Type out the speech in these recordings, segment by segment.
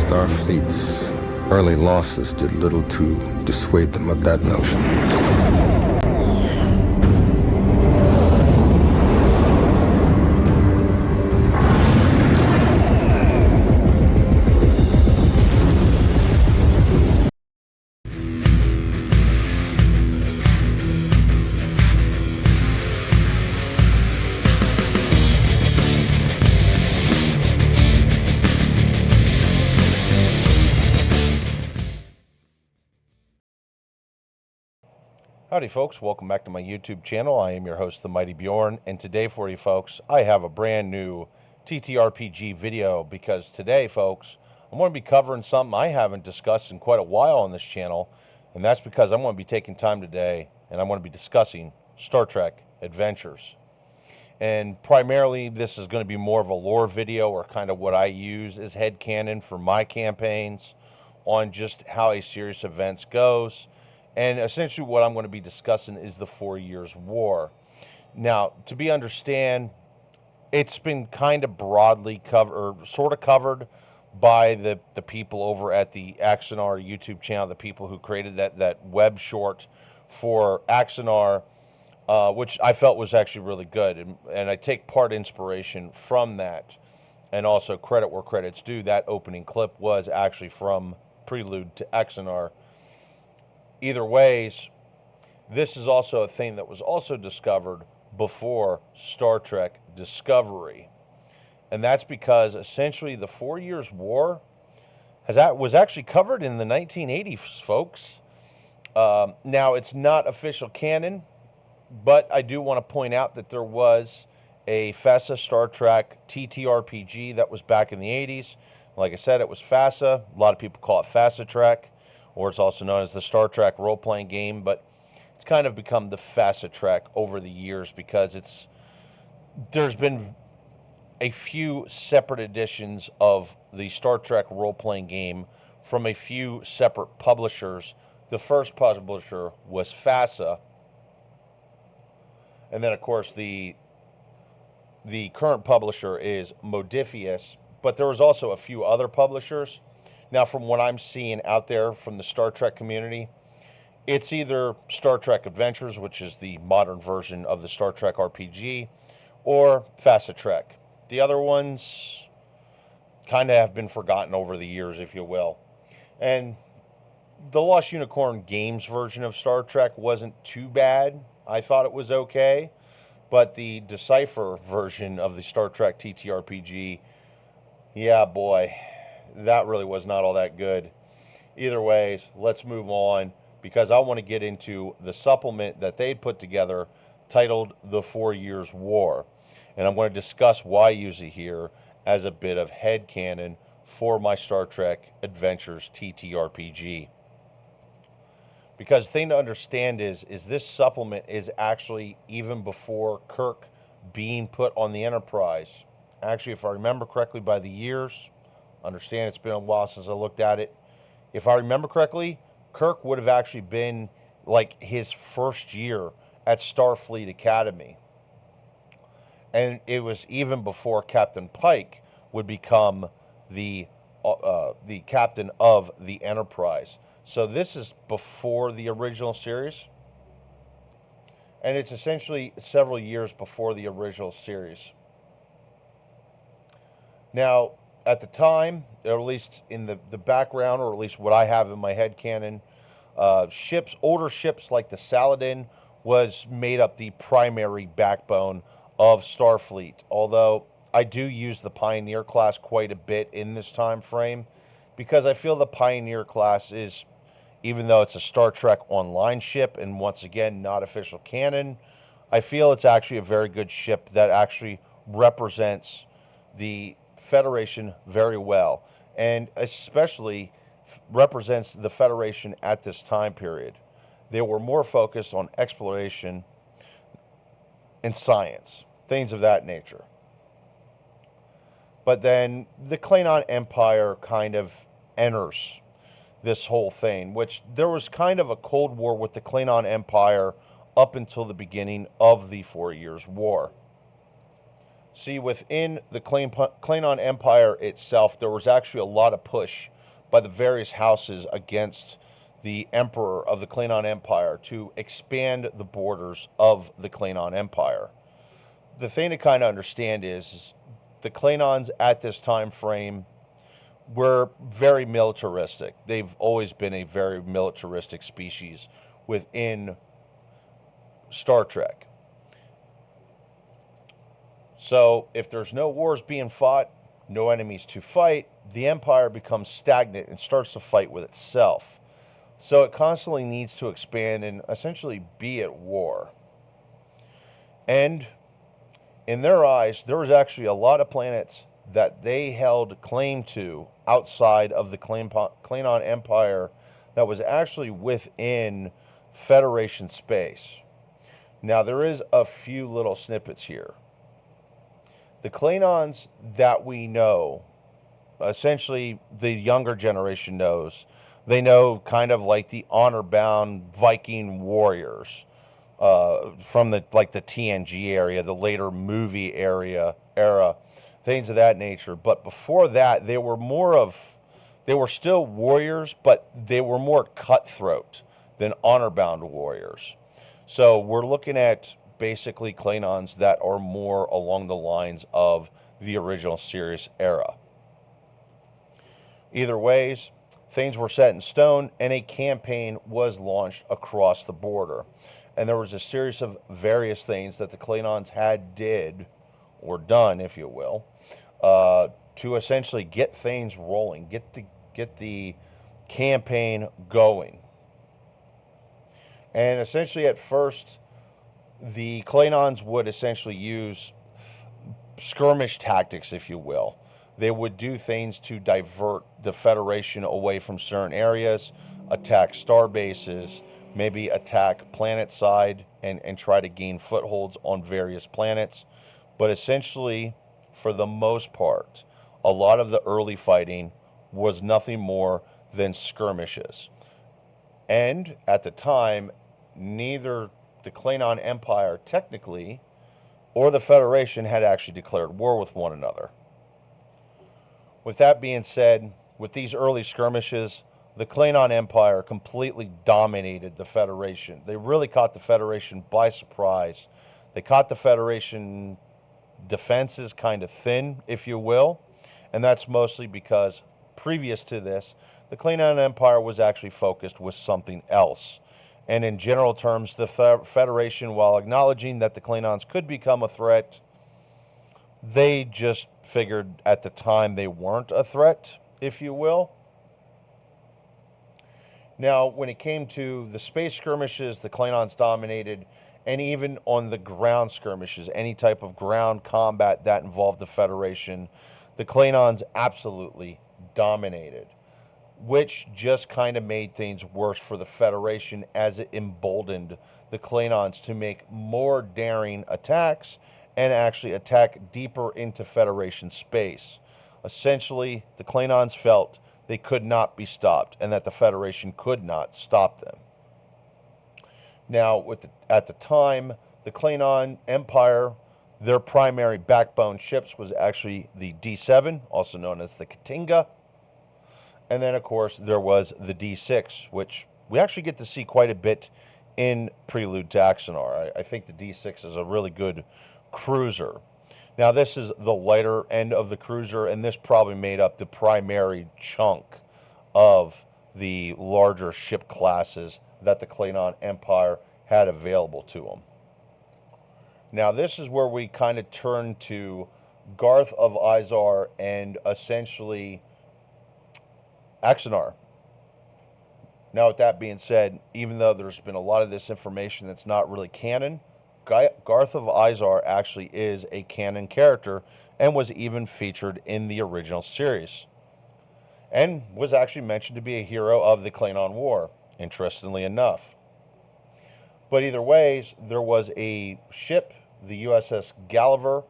Starfleet's early losses did little to dissuade them of that notion. Howdy folks, welcome back to my YouTube channel. I am your host, The Mighty Bjorn, and today for you folks, I have a brand new TTRPG video because today folks, I'm going to be covering something I haven't discussed in quite a while on this channel, and that's because I'm going to be taking time today and I'm going to be discussing Star Trek Adventures. And primarily this is going to be more of a lore video, or kind of what I use as headcanon for my campaigns on just how a series of events goes. And essentially what I'm going to be discussing is the 4 Years' War. Now, to be understand, it's been kind of broadly covered, or sort of covered, by the people over at the Axanar YouTube channel, the people who created that web short for Axanar, which I felt was actually really good. And I take part inspiration from that, and also credit where credit's due. That opening clip was actually from Prelude to Axanar. Either ways, this is also a thing that was also discovered before Star Trek Discovery. And that's because essentially the 4 Years' War was actually covered in the 1980s, folks. Now, it's not official canon, but I do want to point out that there was a FASA Star Trek TTRPG that was back in the 80s. Like I said, it was FASA. A lot of people call it FASA Trek, or it's also known as the Star Trek role-playing game, but it's kind of become the FASA Trek over the years because there's been a few separate editions of the Star Trek role-playing game from a few separate publishers. The first publisher was FASA, and then of course the current publisher is Modiphius, but there was also a few other publishers. Now, from what I'm seeing out there from the Star Trek community, it's either Star Trek Adventures, which is the modern version of the Star Trek RPG, or FASA Trek. The other ones kind of have been forgotten over the years, if you will. And the Lost Unicorn Games version of Star Trek wasn't too bad. I thought it was okay. But the Decipher version of the Star Trek TTRPG, yeah, boy, that really was not all that good. Either ways, let's move on, because I want to get into the supplement that they'd put together titled The 4 Years' War. And I'm going to discuss why I use it here as a bit of headcanon for my Star Trek Adventures TTRPG. Because the thing to understand is this supplement is actually even before Kirk being put on the Enterprise. Actually, if I remember correctly by the years, understand it's been a while since I looked at it. If I remember correctly, Kirk would have actually been like his first year at Starfleet Academy. And it was even before Captain Pike would become the captain of the Enterprise. So this is before the original series. And it's essentially several years before the original series. Now, at the time, or at least in the background, or at least what I have in my headcanon, older ships like the Saladin was made up the primary backbone of Starfleet. Although I do use the Pioneer class quite a bit in this time frame, because I feel the Pioneer class is, even though it's a Star Trek Online ship, and once again, not official canon, I feel it's actually a very good ship that actually represents the Federation very well, and especially represents the Federation at this time period. They were more focused on exploration and science, things of that nature. But then the Klingon Empire kind of enters this whole thing, which there was kind of a Cold War with the Klingon Empire up until the beginning of the 4 Years' War. See, within the Klingon Empire itself, there was actually a lot of push by the various houses against the emperor of the Klingon Empire to expand the borders of the Klingon Empire. The thing to kind of understand is the Klingons at this time frame were very militaristic. They've always been a very militaristic species within Star Trek. So if there's no wars being fought, no enemies to fight, the Empire becomes stagnant and starts to fight with itself. So it constantly needs to expand and essentially be at war. And in their eyes, there was actually a lot of planets that they held claim to outside of the Klingon Empire that was actually within Federation space. Now, there is a few little snippets here. The Klingons that we know, essentially the younger generation knows, they know kind of like the honor-bound Viking warriors from the TNG area, the later movie era, things of that nature. But before that, they were still warriors, but they were more cutthroat than honor-bound warriors. So we're looking at basically Klingons that are more along the lines of the original series era. Either ways, things were set in stone and a campaign was launched across the border. And there was a series of various things that the Klingons did, or done, if you will, to essentially get things rolling, get the campaign going. And essentially at first, the Klingons would essentially use skirmish tactics, if you will. They would do things to divert the Federation away from certain areas, attack star bases, maybe attack planet side and try to gain footholds on various planets. But essentially, for the most part, a lot of the early fighting was nothing more than skirmishes. And at the time, neither the Klingon Empire technically or the Federation had actually declared war with one another. With that being said, with these early skirmishes, the Klingon Empire completely dominated the Federation. They really caught the Federation by surprise. They caught the Federation defenses kind of thin, if you will, and that's mostly because previous to this, the Klingon Empire was actually focused with something else. And in general terms, the Federation, while acknowledging that the Klingons could become a threat, they just figured at the time they weren't a threat, if you will. Now, when it came to the space skirmishes, the Klingons dominated, and even on the ground skirmishes, any type of ground combat that involved the Federation, the Klingons absolutely dominated, which just kind of made things worse for the Federation as it emboldened the Klingons to make more daring attacks and actually attack deeper into Federation space. Essentially, the Klingons felt they could not be stopped and that the Federation could not stop them. Now, at the time, the Klingon Empire, their primary backbone ships was actually the D7, also known as the Katinga. And then, of course, there was the D6, which we actually get to see quite a bit in Prelude to Axanar. I think the D6 is a really good cruiser. Now, this is the lighter end of the cruiser, and this probably made up the primary chunk of the larger ship classes that the Klingon Empire had available to them. Now, this is where we kind of turn to Garth of Izar and essentially Axanar. Now, with that being said, even though there's been a lot of this information that's not really canon, Garth of Izar actually is a canon character and was even featured in the original series and was actually mentioned to be a hero of the Klingon War, interestingly enough. But either ways, there was a ship, the USS Gulliver,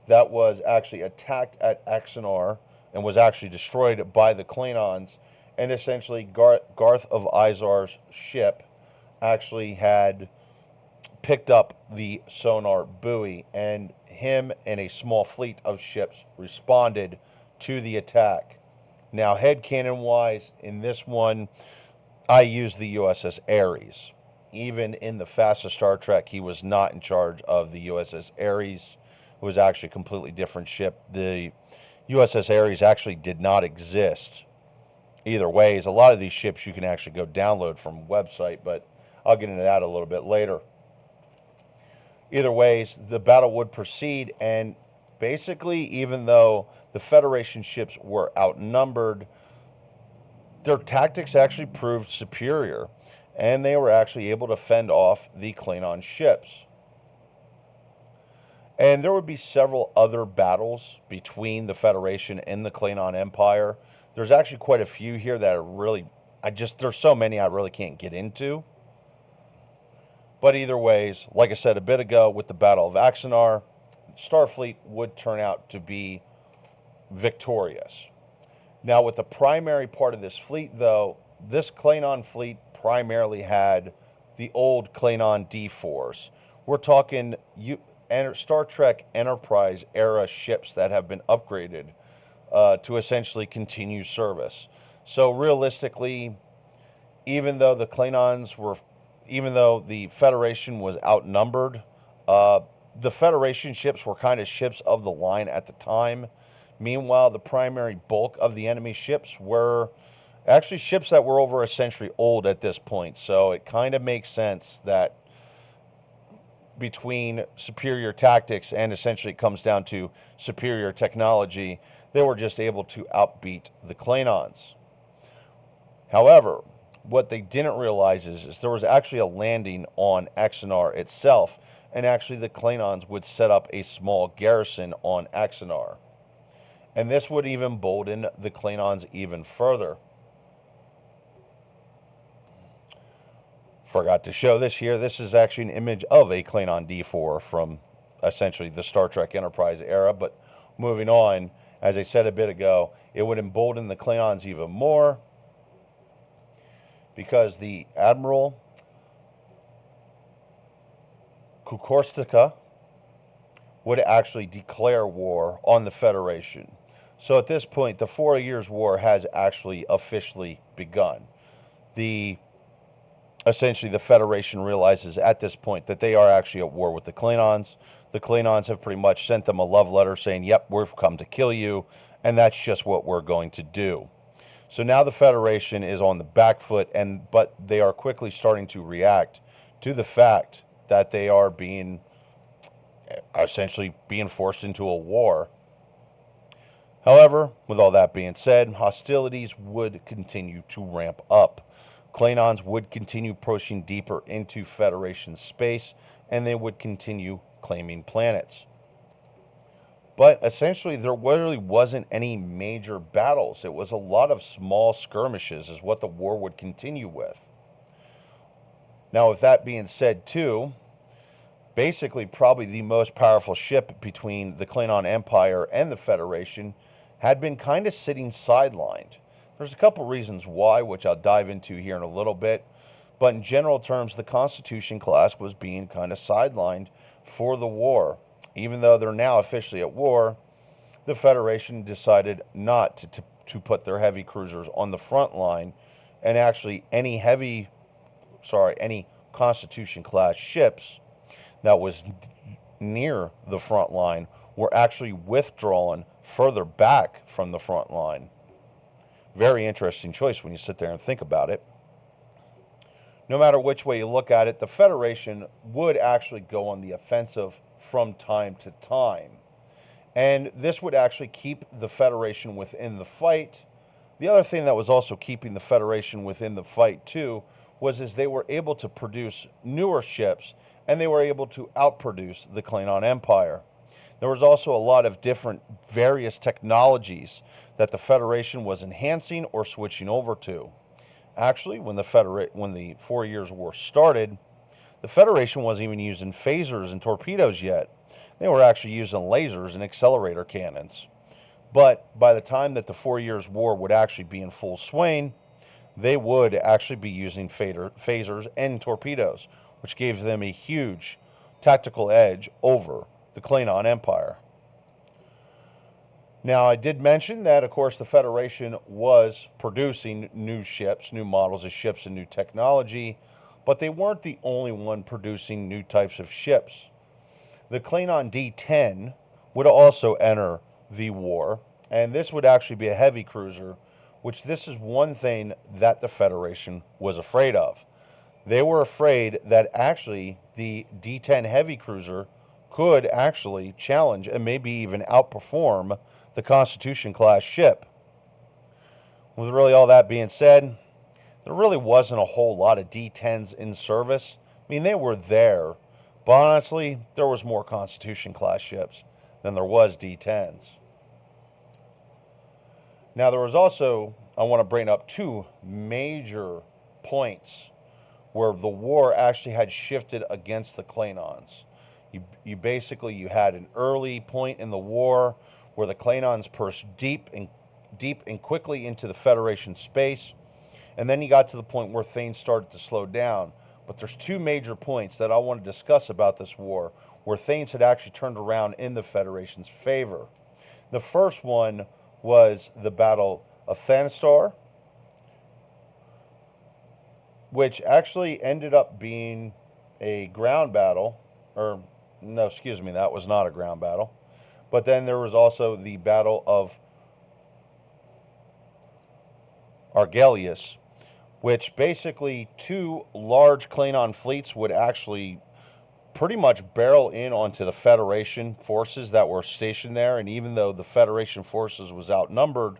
that was actually attacked at Axanar and was actually destroyed by the Klingons. And essentially, Garth of Izar's ship actually had picked up the sonar buoy, and him and a small fleet of ships responded to the attack. Now, headcanon-wise, in this one, I used the USS Ares. Even in the fastest Star Trek, he was not in charge of the USS Ares. It was actually a completely different ship. The USS Ares actually did not exist. Either ways, a lot of these ships you can actually go download from a website, but I'll get into that a little bit later. Either ways, the battle would proceed, and basically, even though the Federation ships were outnumbered, their tactics actually proved superior, and they were actually able to fend off the Klingon ships. And there would be several other battles between the Federation and the Klingon Empire. There's actually quite a few here that are really, there's so many I really can't get into. But either ways, like I said a bit ago, with the Battle of Axanar, Starfleet would turn out to be victorious. Now, with the primary part of this fleet, though, this Klingon fleet primarily had the old Klingon D4s. We're talking Star Trek Enterprise era ships that have been upgraded to essentially continue service. So realistically, even though the Federation was outnumbered, the Federation ships were kind of ships of the line at the time. Meanwhile, the primary bulk of the enemy ships were actually ships that were over a century old at this point. So it kind of makes sense that between superior tactics and essentially it comes down to superior technology, they were just able to outbeat the Klingons. However, what they didn't realize is there was actually a landing on Axanar itself, and actually the Klingons would set up a small garrison on Axanar. And this would even embolden the Klingons even further. Forgot to show this here. This is actually an image of a Klingon D4 from essentially the Star Trek Enterprise era. But moving on, as I said a bit ago, it would embolden the Klingons even more because the Admiral Kukorstika would actually declare war on the Federation. So at this point, the 4 Years' War has actually officially begun. Essentially, the Federation realizes at this point that they are actually at war with the Klingons. The Klingons have pretty much sent them a love letter saying, yep, we've come to kill you, and that's just what we're going to do. So now the Federation is on the back foot, but they are quickly starting to react to the fact that they are essentially being forced into a war. However, with all that being said, hostilities would continue to ramp up. Klingons would continue pushing deeper into Federation space, and they would continue claiming planets. But essentially, there really wasn't any major battles. It was a lot of small skirmishes is what the war would continue with. Now, with that being said, too, basically probably the most powerful ship between the Klingon Empire and the Federation had been kind of sitting sidelined. There's a couple reasons why, which I'll dive into here in a little bit. But in general terms, the Constitution class was being kind of sidelined for the war. Even though they're now officially at war, the Federation decided not to put their heavy cruisers on the front line. And actually, any Constitution class ships that was near the front line were actually withdrawn further back from the front line. Very interesting choice when you sit there and think about it. No matter which way you look at it, the Federation would actually go on the offensive from time to time. And this would actually keep the Federation within the fight. The other thing that was also keeping the Federation within the fight too was they were able to produce newer ships, and they were able to outproduce the Klingon Empire. There was also a lot of different various technologies that the Federation was enhancing or switching over to. Actually, when the 4 Years' War started, the Federation wasn't even using phasers and torpedoes yet. They were actually using lasers and accelerator cannons. But by the time that the 4 Years' War would actually be in full swing, they would actually be using phasers and torpedoes, which gave them a huge tactical edge over the Klingon Empire. Now, I did mention that, of course, the Federation was producing new ships, new models of ships, and new technology, but they weren't the only one producing new types of ships. The Klingon D-10 would also enter the war, and this would actually be a heavy cruiser, which this is one thing that the Federation was afraid of. They were afraid that actually the D-10 heavy cruiser could actually challenge and maybe even outperform the Constitution class ship. With really all that being said, there really wasn't a whole lot of D-10s in service. I mean, they were there, but honestly, there was more Constitution class ships than there was D-10s. Now, there was also, I want to bring up two major points where the war actually had shifted against the Klingons. You basically had an early point in the war where the Klingons pushed deep and quickly into the Federation space, and then you got to the point where things started to slow down. But there's two major points that I want to discuss about this war where things had actually turned around in the Federation's favor. The first one was the Battle of Axanar, which actually ended up being a ground battle, or no, excuse me, that was not a ground battle. But then there was also the Battle of Argelius, which basically two large Klingon fleets would actually pretty much barrel in onto the Federation forces that were stationed there. And even though the Federation forces was outnumbered,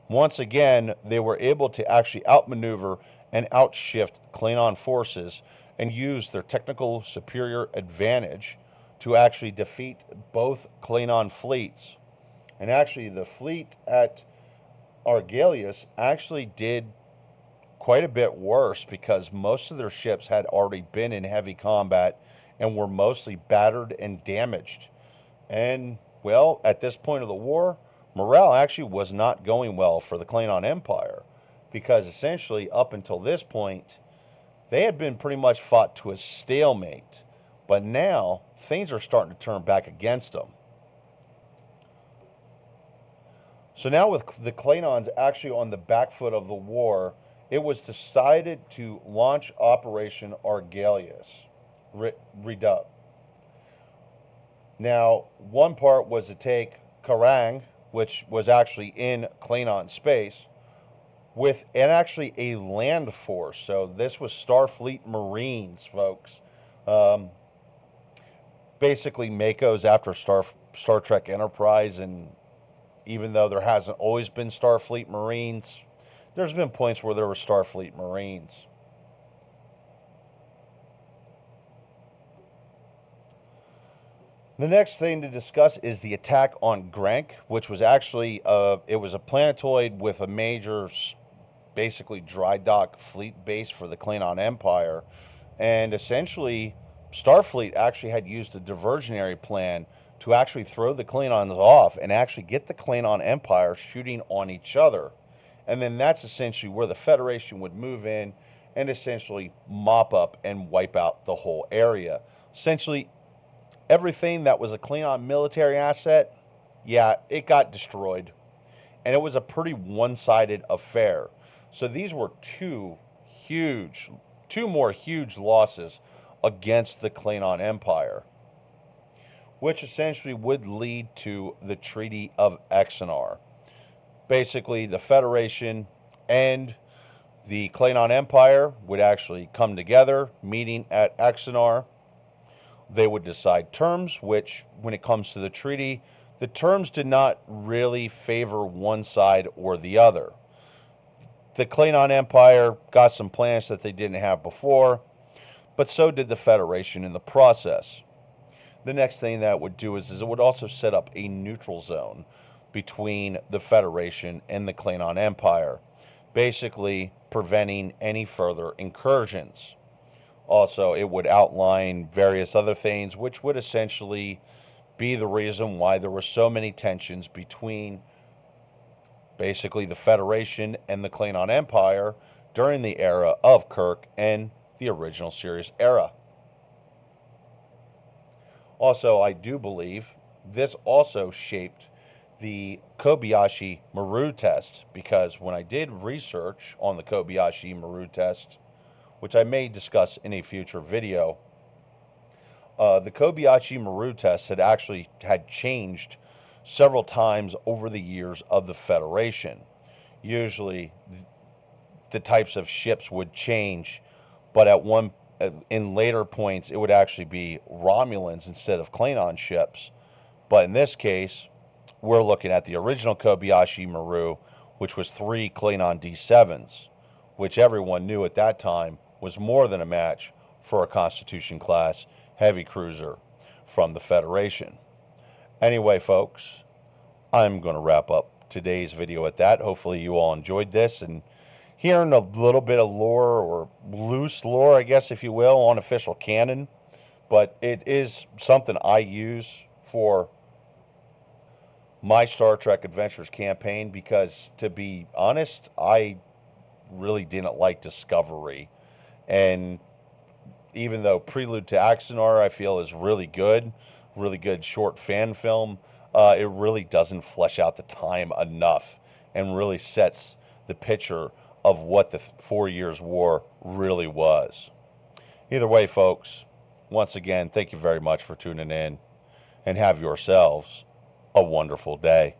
once again, they were able to actually outmaneuver and outshift Klingon forces and use their technical superior advantage to actually defeat both Klingon fleets. And actually, the fleet at Argelius actually did quite a bit worse because most of their ships had already been in heavy combat and were mostly battered and damaged. And, well, at this point of the war, morale actually was not going well for the Klingon Empire because essentially, up until this point, they had been pretty much fought to a stalemate. But now, things are starting to turn back against them. So now with the Klingons actually on the back foot of the war, it was decided to launch Operation Argelius Reduct. Now, one part was to take Kerrang, which was actually in Klingon space, with and actually a land force. So this was Starfleet Marines, folks. Basically, Mako's after Star Trek Enterprise, and even though there hasn't always been Starfleet Marines, there's been points where there were Starfleet Marines. The next thing to discuss is the attack on Grank, which was actually it was a planetoid with a major, basically dry dock fleet base for the Klingon Empire, and essentially Starfleet actually had used a diversionary plan to actually throw the Klingons off and actually get the Klingon Empire shooting on each other. And then that's essentially where the Federation would move in and essentially mop up and wipe out the whole area. Essentially, everything that was a Klingon military asset, yeah, it got destroyed. And it was a pretty one-sided affair. So these were two more huge losses against the Klingon Empire, which essentially would lead to the Treaty of Axanar. Basically, the Federation and the Klingon Empire would actually come together, meeting at Axanar. They would decide terms, which, when it comes to the treaty, the terms did not really favor one side or the other. The Klingon Empire got some plans that they didn't have before, but so did the Federation in the process. The next thing that it would do is it would also set up a neutral zone between the Federation and the Klingon Empire, basically preventing any further incursions. Also, it would outline various other things, which would essentially be the reason why there were so many tensions between basically the Federation and the Klingon Empire during the era of Kirk and the original series era. Also, I do believe this also shaped the Kobayashi Maru test, because when I did research on the Kobayashi Maru test, which I may discuss in a future video, the Kobayashi Maru test had changed several times over the years of the Federation. Usually, the types of ships would change, but in later points, it would actually be Romulans instead of Klingon ships. But in this case, we're looking at the original Kobayashi Maru, which was 3 Klingon D7s, which everyone knew at that time was more than a match for a Constitution class heavy cruiser from the Federation. Anyway, folks, I'm going to wrap up today's video at that. Hopefully you all enjoyed this and hearing a little bit of lore, or loose lore, I guess, if you will, unofficial canon. But it is something I use for my Star Trek Adventures campaign because, to be honest, I really didn't like Discovery. And even though Prelude to Axanar I feel is really good short fan film, it really doesn't flesh out the time enough and really sets the picture of what the 4 Years' War really was. Either way, folks, once again, thank you very much for tuning in, and have yourselves a wonderful day.